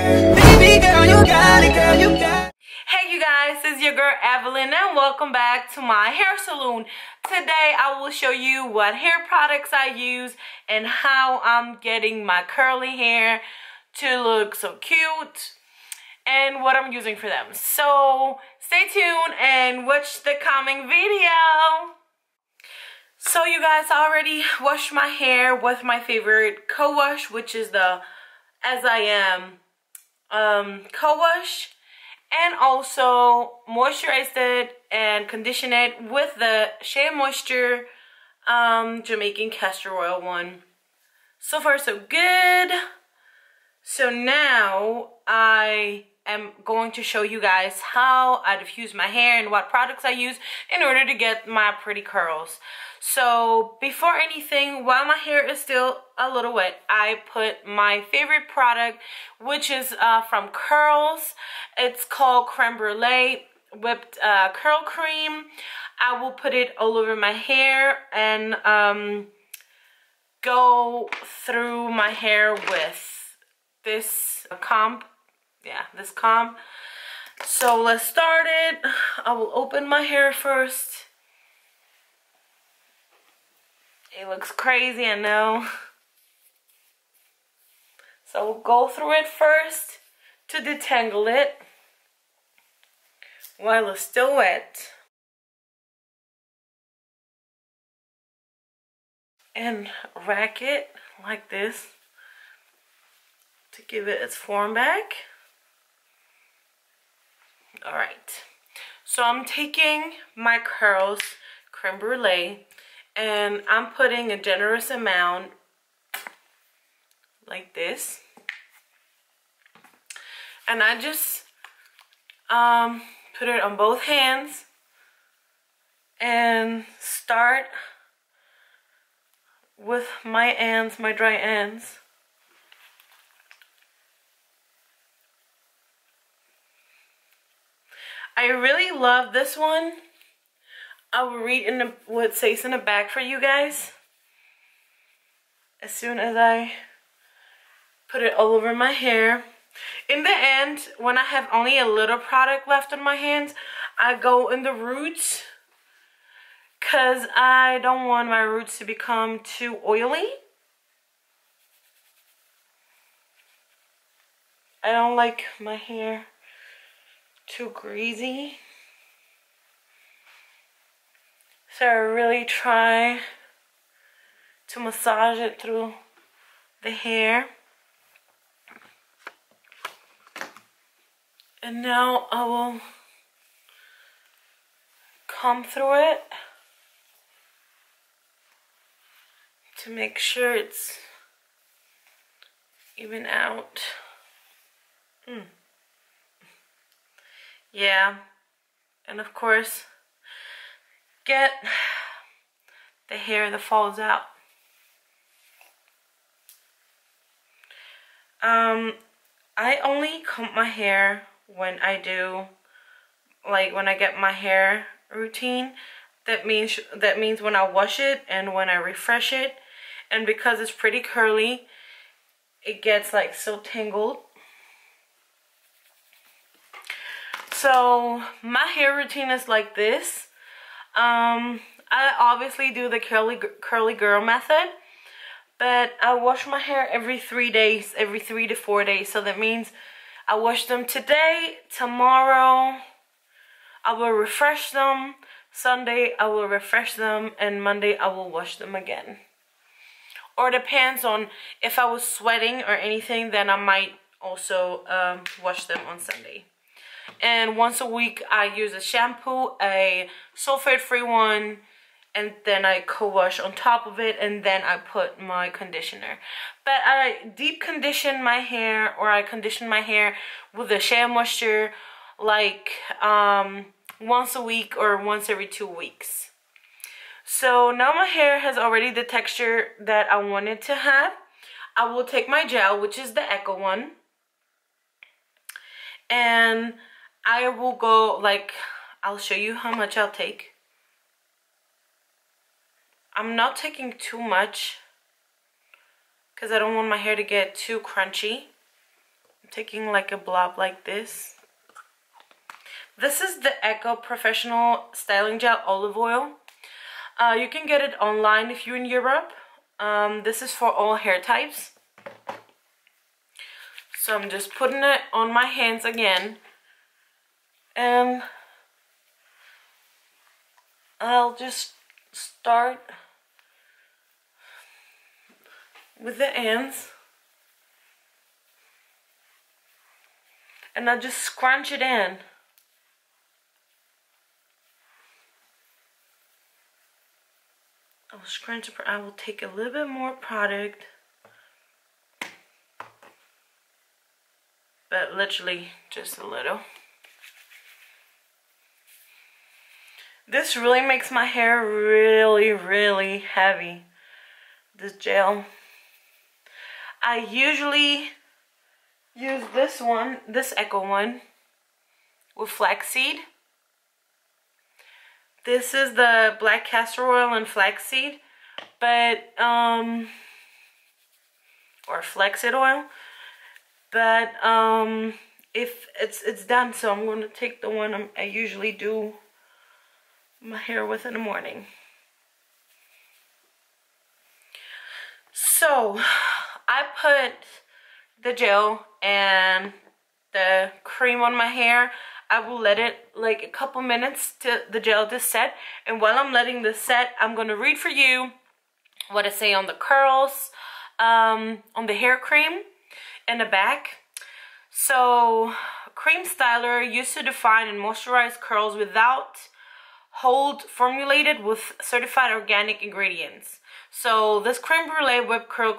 Baby girl, you got it, girl, you got it. Hey you guys, it's your girl Evelyn and welcome back to my hair salon. Today I will show you what hair products I use and how I'm getting my curly hair to look so cute and what I'm using for them. So stay tuned and watch the coming video. So you guys, I already washed my hair with my favorite co-wash, which is the As I Am co-wash, and also moisturized it and conditioned it with the Shea Moisture Jamaican castor oil one. So far so good. So now I am going to show you guys how I diffuse my hair and what products I use in order to get my pretty curls. So before anything, while my hair is still a little wet, I put my favorite product, which is from Curls. It's called Creme Brulee Whipped Curl Cream. I will put it all over my hair and go through my hair with this comb. Yeah, this comb. So let's start it. I will open my hair first. It looks crazy, I know. So we'll go through it first to detangle it while it's still wet. And rack it like this to give it its form back. Alright, so I'm taking my Curls Creme Brulee and I'm putting a generous amount like this. And I just put it on both hands and start with my ends, my dry ends. I really love this one. I will read in what it says in the back for you guys as soon as I put it all over my hair. In the end, when I have only a little product left on my hands, I go in the roots because I don't want my roots to become too oily. I don't like my hair too greasy. So I really try to massage it through the hair. And now I will comb through it to make sure it's even out. Yeah, and of course, get the hair that falls out. I only comb my hair when I do, like when I get my hair routine. That means when I wash it and when I refresh it. And because it's pretty curly, it gets like so tangled. So my hair routine is like this. I obviously do the curly girl method, but I wash my hair every 3 days, every 3 to 4 days. So that means I wash them today, tomorrow I will refresh them, Sunday I will refresh them, and Monday I will wash them again. Or depends on if I was sweating or anything, then I might also wash them on Sunday. And once a week I use a shampoo, a sulfate-free one, and then I co-wash on top of it, and then I put my conditioner. But I deep condition my hair, or I condition my hair with the Shea Moisture like once a week or once every 2 weeks. So now my hair has already the texture that I want it to have. I will take my gel, which is the Echo one, and I will go, like, I'll show you how much I'll take. I'm not taking too much because I don't want my hair to get too crunchy. taking like a blob like this. This is the Echo Professional Styling Gel Olive Oil. You can get it online if you're in Europe. This is for all hair types. So I'm just putting it on my hands again. And I'll just start with the ends. And I'll just scrunch it in. I'll scrunch it. I will take a little bit more product. But literally just a little. This really makes my hair really heavy, this gel. I usually use this one, this Echo one, with flaxseed. This is the black castor oil and flaxseed, but, or flaxseed oil. But, if it's done, so I'm going to take the one I usually do my hair with in the morning. So I put the gel and the cream on my hair. I will let it like a couple minutes to the gel to set, and while I'm letting this set, I'm gonna read for you what it say on the curls, on the hair cream in the back. So, cream styler used to define and moisturize curls without hold, formulated with certified organic ingredients. So this creme brulee whipped curl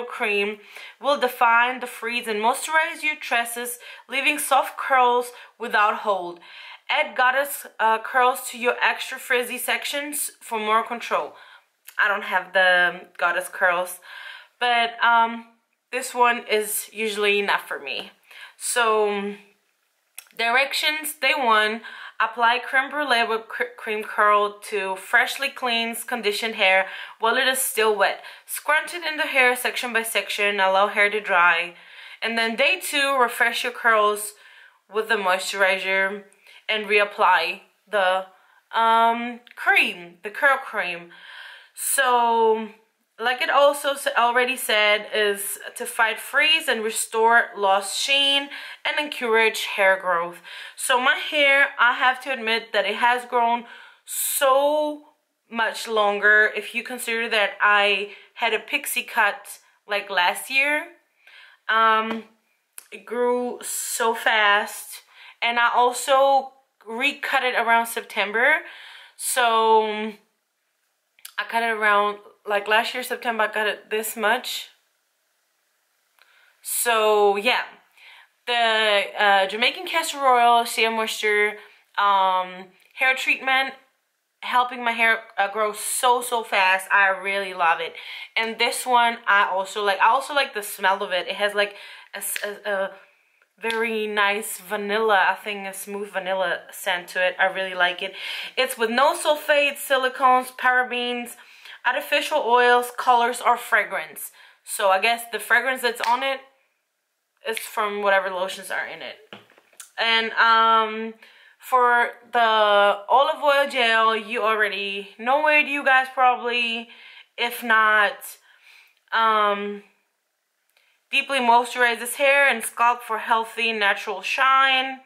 cream will define, defreeze, and moisturize your tresses, leaving soft curls without hold. Add goddess curls to your extra frizzy sections for more control. I don't have the goddess curls, but this one is usually enough for me. So directions: day 1, apply creme brulee whipped cream curl to freshly cleansed, conditioned hair while it is still wet. Scrunch it in the hair section by section, allow hair to dry. And then day 2, refresh your curls with the moisturizer and reapply the cream, the curl cream. So, like it also already said, is to fight frizz and restore lost sheen and encourage hair growth. So my hair, I have to admit that it has grown so much longer. If you consider that I had a pixie cut like last year, it grew so fast, and I also recut it around September. So I cut it around, like last year September, I cut it this much. So yeah, the Jamaican castor oil Shea Moisture hair treatment, helping my hair grow so fast. I really love it. And this one I also like the smell of it. It has like a very nice vanilla, I think a smooth vanilla scent to it. I really like it. It's with no sulfates, silicones, parabens, artificial oils, colors, or fragrance. So I guess the fragrance that's on it is from whatever lotions are in it. And for the olive oil gel, you already know it, you guys probably. If not, deeply moisturizes hair and scalp for healthy, natural shine.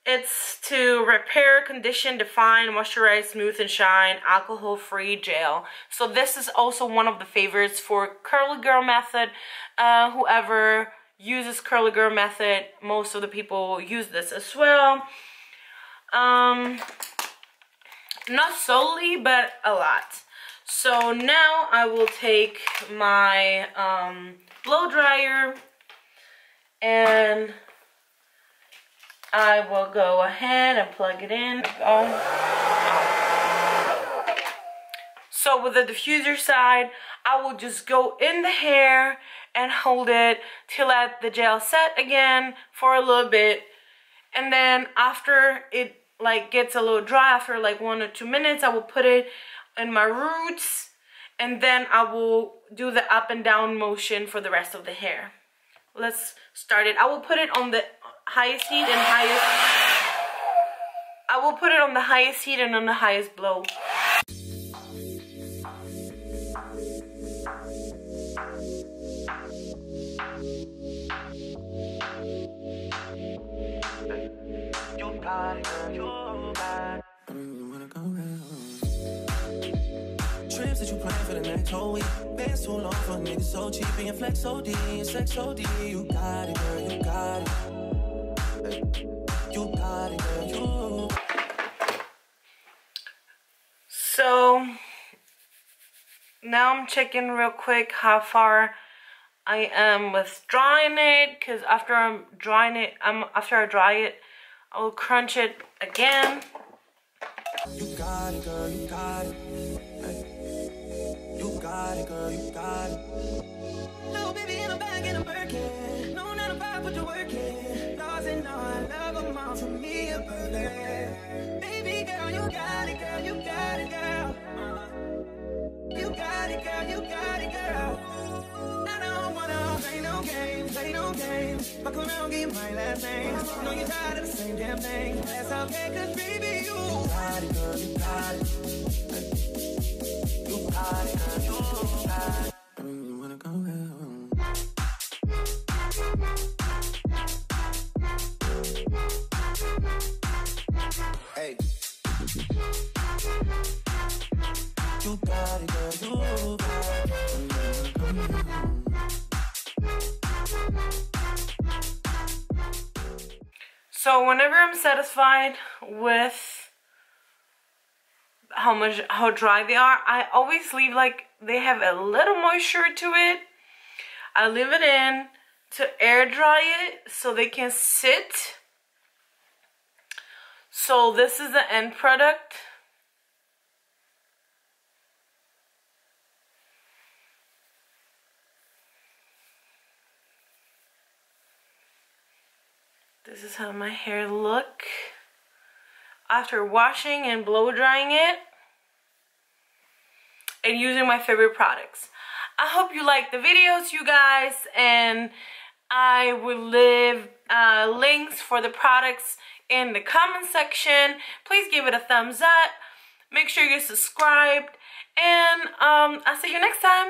It's to repair, condition, define, moisturize, smooth, and shine, alcohol-free gel. So this is also one of the favorites for Curly Girl Method. Whoever uses Curly Girl Method, most of the people use this as well. Not solely, but a lot. So now I will take my blow dryer and I will go ahead and plug it in. So with the diffuser side, I will just go in the hair and hold it to let the gel set again for a little bit. And then after it like gets a little dry, after like 1 or 2 minutes, I will put it in my roots, and then I will do the up and down motion for the rest of the hair. let's start it. I will put it on the highest heat and I will put it on the highest heat and on the highest blow. You got it, girl, you got it. I don't even wanna go around. Trips that you plan for the next whole week. Been so long for niggas so cheap and your flex so D and sex so D. You got it, girl, you got it. Hey. You got it, girl, you. So now I'm checking real quick how far I am with drying it, because after I dry it, I will crunch it again. You got it, girl, you got it. Hey. You got it, girl, you got it. Little baby in a bag and a Birkin. No, not a vibe, but you're working. Lost and all, I love them all for me, a birthday. Baby girl, you got it, girl, you got it, girl. You got it, girl, you got it, girl. I don't wanna play no games, play no games. Fuck around, get my last name. Know you're tired of the same damn thing. That's okay, cause baby, you got it, girl, you got it. Hey. You got it, girl, you got it. I don't even wanna go around. Hey. You got it, girl, you got it. So whenever I'm satisfied with how dry they are, I always leave, like, they have a little moisture to it. I leave it in to air dry it so they can sit. So this is the end product. This is how my hair look after washing and blow drying it and using my favorite products. I hope you liked the videos, you guys, and I will leave links for the products in the comment section. Please give it a thumbs up. Make sure you're subscribed, and I'll see you next time.